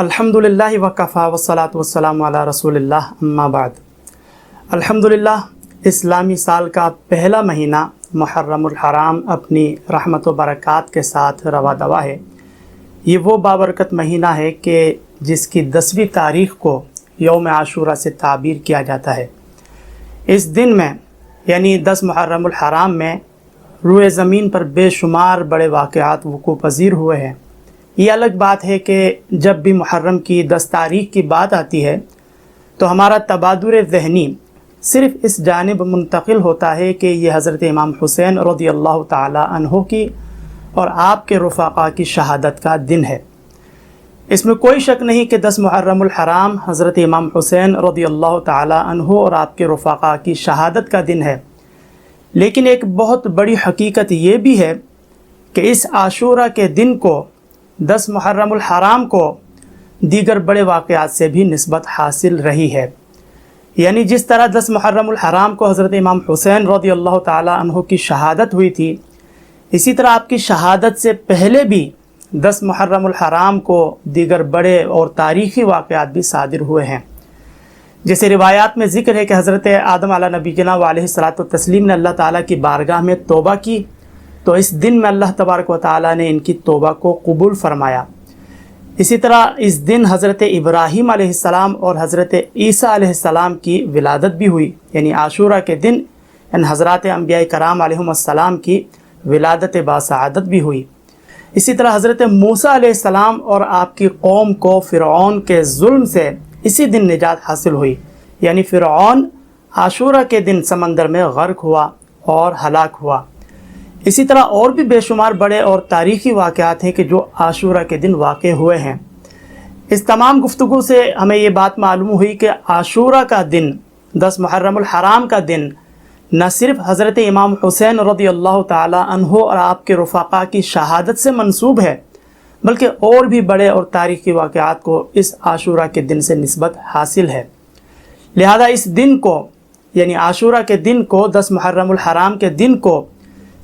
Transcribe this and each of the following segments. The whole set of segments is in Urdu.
الحمدللہ وکفا والصلاۃ والسلام علی رسول اللہ اما بعد۔ الحمدللہ اسلامی سال کا پہلا مہینہ محرم الحرام اپنی رحمت و برکات کے ساتھ رواں دوا ہے۔ یہ وہ بابرکت مہینہ ہے کہ جس کی 10ویں تاریخ کو یوم عاشورہ سے تعبیر کیا جاتا ہے۔ اس دن میں یعنی 10 محرم الحرام میں روئے زمین پر بے شمار بڑے واقعات وقوع پذیر ہوئے ہیں۔ یہ الگ بات ہے کہ جب بھی محرم کی 10 تاریخ کی بات آتی ہے تو ہمارا تبادر ذہنی صرف اس جانب منتقل ہوتا ہے کہ یہ حضرت امام حسین رضی اللہ تعالی عنہ کی اور آپ کے رفقا کی شہادت کا دن ہے۔ اس میں کوئی شک نہیں کہ 10 محرم الحرام حضرت امام حسین رضی اللہ تعالی عنہ اور آپ کے رفقا کی شہادت کا دن ہے، لیکن ایک بہت بڑی حقیقت یہ بھی ہے کہ اس عاشورہ کے دن کو 10 محرم الحرام کو دیگر بڑے واقعات سے بھی نسبت حاصل رہی ہے۔ یعنی جس طرح 10 محرم الحرام کو حضرت امام حسین رضی اللہ تعالی عنہ کی شہادت ہوئی تھی، اسی طرح آپ کی شہادت سے پہلے بھی 10 محرم الحرام کو دیگر بڑے اور تاریخی واقعات بھی صادر ہوئے ہیں۔ جیسے روایات میں ذکر ہے کہ حضرت آدم علیہ نبی جناب علیہ الصلاۃ والتسلیم نے اللہ تعالیٰ کی بارگاہ میں توبہ کی، تو اس دن میں اللہ تبارک و تعالیٰ نے ان کی توبہ کو قبول فرمایا۔ اسی طرح اس دن حضرت ابراہیم علیہ السلام اور حضرت عیسیٰ علیہ السلام کی ولادت بھی ہوئی، یعنی عاشورہ کے دن ان حضرات انبیاء کرام علیہم السلام کی ولادت باسعادت بھی ہوئی۔ اسی طرح حضرت موسیٰ علیہ السلام اور آپ کی قوم کو فرعون کے ظلم سے اسی دن نجات حاصل ہوئی، یعنی فرعون عاشورہ کے دن سمندر میں غرق ہوا اور ہلاک ہوا۔ اسی طرح اور بھی بے شمار بڑے اور تاریخی واقعات ہیں کہ جو عاشورہ کے دن واقع ہوئے ہیں۔ اس تمام گفتگو سے ہمیں یہ بات معلوم ہوئی کہ عاشورہ کا دن 10 محرم الحرام کا دن نہ صرف حضرت امام حسین رضی اللہ تعالی عنہ اور آپ کے رفقا کی شہادت سے منسوب ہے، بلکہ اور بھی بڑے اور تاریخی واقعات کو اس عاشورہ کے دن سے نسبت حاصل ہے۔ لہذا اس دن کو یعنی عاشورہ کے دن کو 10 محرم الحرام کے دن کو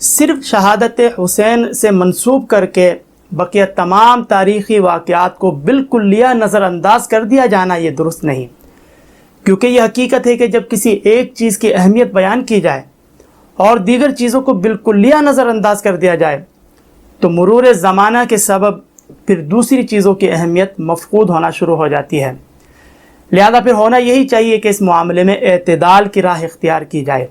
صرف شہادت حسین سے منسوب کر کے بقیہ تمام تاریخی واقعات کو بالکلیہ نظر انداز کر دیا جانا یہ درست نہیں، کیونکہ یہ حقیقت ہے کہ جب کسی ایک چیز کی اہمیت بیان کی جائے اور دیگر چیزوں کو بالکلیہ نظر انداز کر دیا جائے تو مرور زمانہ کے سبب پھر دوسری چیزوں کی اہمیت مفقود ہونا شروع ہو جاتی ہے۔ لہذا پھر ہونا یہی چاہیے کہ اس معاملے میں اعتدال کی راہ اختیار کی جائے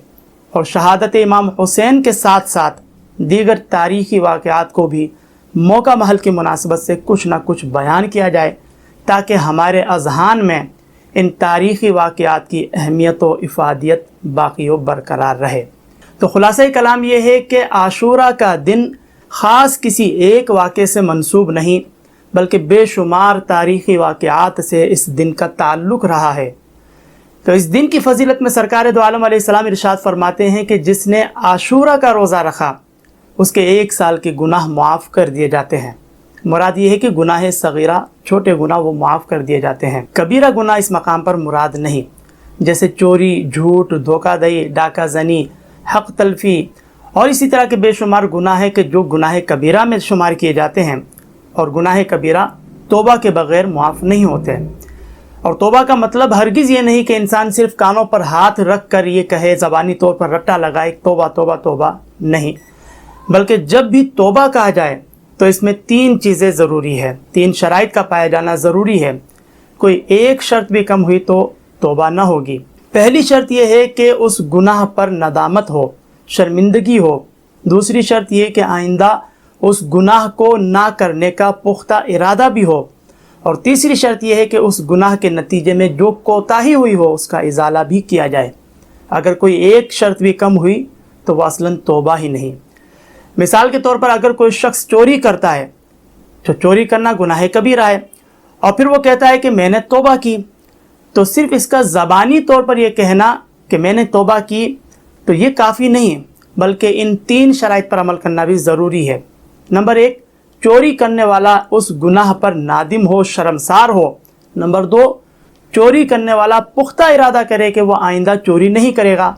اور شہادت امام حسین کے ساتھ ساتھ دیگر تاریخی واقعات کو بھی موقع محل کی مناسبت سے کچھ نہ کچھ بیان کیا جائے تاکہ ہمارے اذہان میں ان تاریخی واقعات کی اہمیت و افادیت باقی و برقرار رہے۔ تو خلاصہ کلام یہ ہے کہ عاشورہ کا دن خاص کسی ایک واقعے سے منسوب نہیں بلکہ بے شمار تاریخی واقعات سے اس دن کا تعلق رہا ہے۔ تو اس دن کی فضیلت میں سرکار دو عالم علیہ السلام ارشاد فرماتے ہیں کہ جس نے عاشورہ کا روزہ رکھا اس کے 1 سال کے گناہ معاف کر دیے جاتے ہیں۔ مراد یہ ہے کہ گناہ صغیرہ چھوٹے گناہ وہ معاف کر دیے جاتے ہیں، کبیرہ گناہ اس مقام پر مراد نہیں، جیسے چوری، جھوٹ، دھوکہ دہی، ڈاکہ زنی، حق تلفی اور اسی طرح کے بے شمار گناہ ہیں کہ جو گناہ کبیرہ میں شمار کیے جاتے ہیں، اور گناہ کبیرہ توبہ کے بغیر معاف نہیں ہوتے۔ اور توبہ کا مطلب ہرگز یہ نہیں کہ انسان صرف کانوں پر ہاتھ رکھ کر یہ کہے، زبانی طور پر رٹا لگائے توبہ توبہ توبہ، نہیں، بلکہ جب بھی توبہ کہا جائے تو اس میں 3 چیزیں ضروری ہے، 3 شرائط کا پایا جانا ضروری ہے۔ کوئی ایک شرط بھی کم ہوئی تو توبہ نہ ہوگی۔ پہلی شرط یہ ہے کہ اس گناہ پر ندامت ہو، شرمندگی ہو۔ دوسری شرط یہ کہ آئندہ اس گناہ کو نہ کرنے کا پختہ ارادہ بھی ہو، اور تیسری شرط یہ ہے کہ اس گناہ کے نتیجے میں جو کوتاہی ہوئی ہو اس کا ازالہ بھی کیا جائے۔ اگر کوئی ایک شرط بھی کم ہوئی تو وہ اصلاً توبہ ہی نہیں۔ مثال کے طور پر اگر کوئی شخص چوری کرتا ہے تو چوری کرنا گناہ کبیرہ ہے، اور پھر وہ کہتا ہے کہ میں نے توبہ کی، تو صرف اس کا زبانی طور پر یہ کہنا کہ میں نے توبہ کی تو یہ کافی نہیں، بلکہ ان 3 شرائط پر عمل کرنا بھی ضروری ہے۔ نمبر 1، چوری کرنے والا اس گناہ پر نادم ہو، شرمسار ہو۔ نمبر 2، چوری کرنے والا پختہ ارادہ کرے کہ وہ آئندہ چوری نہیں کرے گا۔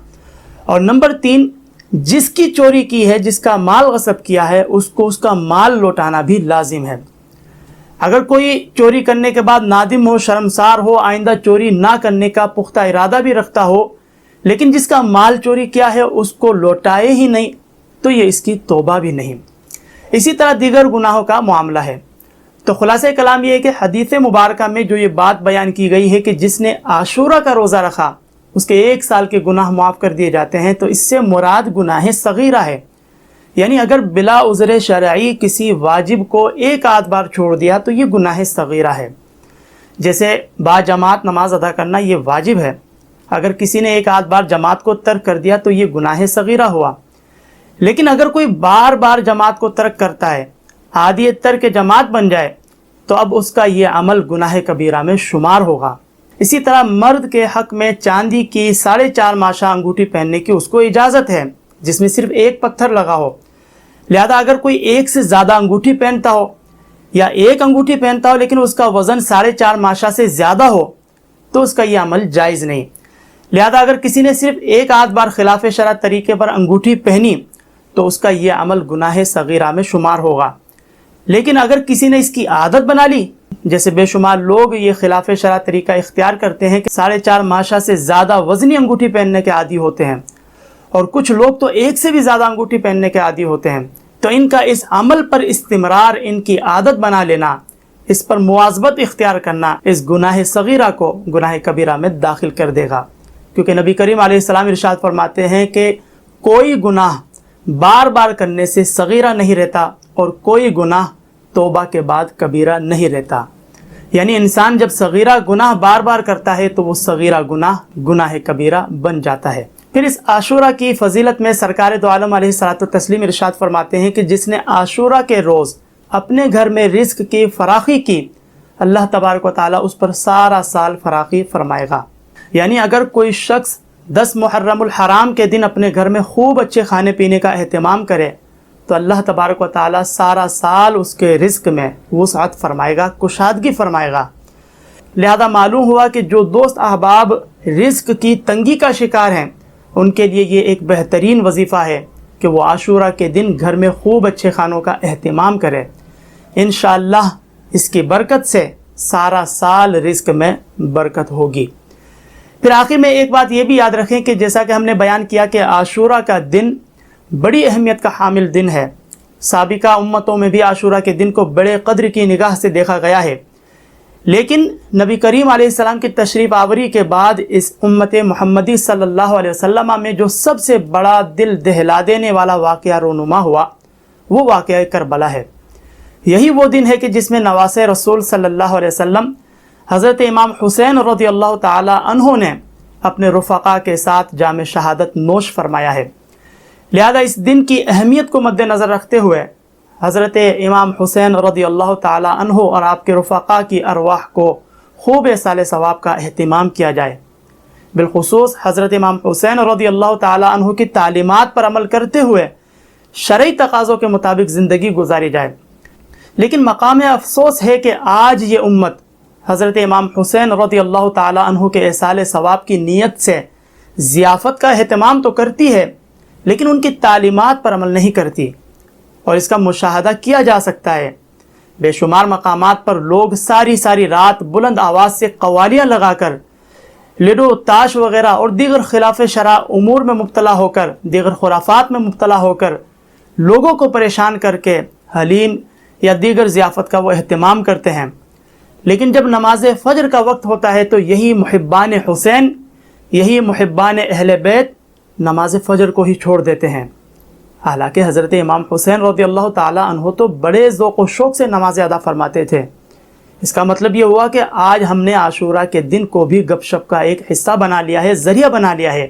اور نمبر 3، جس کی چوری کی ہے، جس کا مال غصب کیا ہے، اس کو اس کا مال لوٹانا بھی لازم ہے۔ اگر کوئی چوری کرنے کے بعد نادم ہو، شرمسار ہو، آئندہ چوری نہ کرنے کا پختہ ارادہ بھی رکھتا ہو، لیکن جس کا مال چوری کیا ہے اس کو لوٹائے ہی نہیں، تو یہ اس کی توبہ بھی نہیں۔ اسی طرح دیگر گناہوں کا معاملہ ہے۔ تو خلاصہ کلام یہ ہے کہ حدیث مبارکہ میں جو یہ بات بیان کی گئی ہے کہ جس نے عاشورہ کا روزہ رکھا اس کے 1 سال کے گناہ معاف کر دیے جاتے ہیں، تو اس سے مراد گناہ صغیرہ ہے۔ یعنی اگر بلا عذر شرعی کسی واجب کو 1 آدھ بار چھوڑ دیا تو یہ گناہ صغیرہ ہے۔ جیسے با جماعت نماز ادا کرنا یہ واجب ہے، اگر کسی نے 1 آدھ بار جماعت کو ترک کر دیا تو یہ گناہ صغیرہ ہوا۔ لیکن اگر کوئی بار بار جماعت کو ترک کرتا ہے، عادیت ترک جماعت بن جائے، تو اب اس کا یہ عمل گناہ کبیرہ میں شمار ہوگا۔ اسی طرح مرد کے حق میں چاندی کی 4.5 ماشہ انگوٹھی پہننے کی اس کو اجازت ہے جس میں صرف 1 پتھر لگا ہو، لہذا اگر کوئی 1 سے زیادہ انگوٹھی پہنتا ہو یا 1 انگوٹھی پہنتا ہو لیکن اس کا وزن 4.5 ماشہ سے زیادہ ہو تو اس کا یہ عمل جائز نہیں۔ لہذا اگر کسی نے صرف 1 آدھ بار خلاف شرع طریقے پر انگوٹھی پہنی تو اس کا یہ عمل گناہ صغیرہ میں شمار ہوگا۔ لیکن اگر کسی نے اس کی عادت بنا لی، جیسے بے شمار لوگ یہ خلاف شرع طریقہ اختیار کرتے ہیں کہ 4.5 ماشہ سے زیادہ وزنی انگوٹھی پہننے کے عادی ہوتے ہیں، اور کچھ لوگ تو 1 سے بھی زیادہ انگوٹھی پہننے کے عادی ہوتے ہیں، تو ان کا اس عمل پر استمرار، ان کی عادت بنا لینا، اس پر مواظبت اختیار کرنا اس گناہ صغیرہ کو گناہ کبیرہ میں داخل کر دے گا، کیونکہ نبی کریم علیہ السلام ارشاد فرماتے ہیں کہ کوئی گناہ بار بار کرنے سے صغیرہ نہیں رہتا اور کوئی گناہ توبہ کے بعد کبیرہ نہیں رہتا۔ یعنی انسان جب صغیرہ گناہ بار بار کرتا ہے تو وہ صغیرہ گناہ کبیرہ بن جاتا ہے۔ پھر اس عاشورہ کی فضیلت میں سرکار دو عالم علیہ الصلوۃ والتسلیم ارشاد فرماتے ہیں کہ جس نے عاشورہ کے روز اپنے گھر میں رزق کی فراخی کی، اللہ تبارک و تعالیٰ اس پر سارا سال فراخی فرمائے گا۔ یعنی اگر کوئی شخص 10 محرم الحرام کے دن اپنے گھر میں خوب اچھے کھانے پینے کا اہتمام کرے تو اللہ تبارک و تعالیٰ سارا سال اس کے رزق میں وسعت فرمائے گا، کشادگی فرمائے گا۔ لہذا معلوم ہوا کہ جو دوست احباب رزق کی تنگی کا شکار ہیں ان کے لیے یہ ایک بہترین وظیفہ ہے کہ وہ عاشورہ کے دن گھر میں خوب اچھے کھانوں کا اہتمام کرے۔ انشاءاللہ اس کی برکت سے سارا سال رزق میں برکت ہوگی۔ پھر آخر میں ایک بات یہ بھی یاد رکھیں کہ جیسا کہ ہم نے بیان کیا کہ عاشورہ کا دن بڑی اہمیت کا حامل دن ہے، سابقہ امتوں میں بھی عاشورہ کے دن کو بڑے قدر کی نگاہ سے دیکھا گیا ہے، لیکن نبی کریم علیہ السلام کی تشریف آوری کے بعد اس امت محمدی صلی اللہ علیہ وسلم میں جو سب سے بڑا دل دہلا دینے والا واقعہ رونما ہوا وہ واقعہ کربلا ہے۔ یہی وہ دن ہے کہ جس میں نواسۂ رسول صلی اللہ علیہ وسلم حضرت امام حسین رضی اللہ تعالی عنہ نے اپنے رفقا کے ساتھ جام شہادت نوش فرمایا ہے۔ لہذا اس دن کی اہمیت کو مد نظر رکھتے ہوئے حضرت امام حسین رضی اللہ تعالی عنہ اور آپ کے رفقا کی ارواح کو خوب ایصال ثواب کا اہتمام کیا جائے، بالخصوص حضرت امام حسین رضی اللہ تعالی عنہ کی تعلیمات پر عمل کرتے ہوئے شرعی تقاضوں کے مطابق زندگی گزاری جائے۔ لیکن مقام افسوس ہے کہ آج یہ امت حضرت امام حسین رضی اللہ تعالی عنہ کے ایصال ثواب کی نیت سے ضیافت کا اہتمام تو کرتی ہے لیکن ان کی تعلیمات پر عمل نہیں کرتی، اور اس کا مشاہدہ کیا جا سکتا ہے۔ بے شمار مقامات پر لوگ ساری رات بلند آواز سے قوالیاں لگا کر لڈو، تاش وغیرہ اور دیگر خلاف شرع امور میں مبتلا ہو کر، دیگر خرافات میں مبتلا ہو کر لوگوں کو پریشان کر کے حلیم یا دیگر ضیافت کا وہ اہتمام کرتے ہیں، لیکن جب نماز فجر کا وقت ہوتا ہے تو یہی محبان حسین، یہی محبان اہل بیت نماز فجر کو ہی چھوڑ دیتے ہیں۔ حالانکہ حضرت امام حسین رضی اللہ تعالی عنہ تو بڑے ذوق و شوق سے نماز ادا فرماتے تھے۔ اس کا مطلب یہ ہوا کہ آج ہم نے عاشورہ کے دن کو بھی گپ شپ کا ایک حصہ بنا لیا ہے، ذریعہ بنا لیا ہے،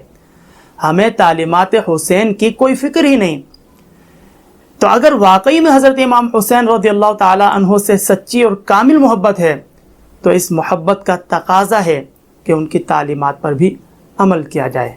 ہمیں تعلیمات حسین کی کوئی فکر ہی نہیں۔ تو اگر واقعی میں حضرت امام حسین رضی اللہ تعالی عنہ سے سچی اور کامل محبت ہے تو اس محبت کا تقاضا ہے کہ ان کی تعلیمات پر بھی عمل کیا جائے۔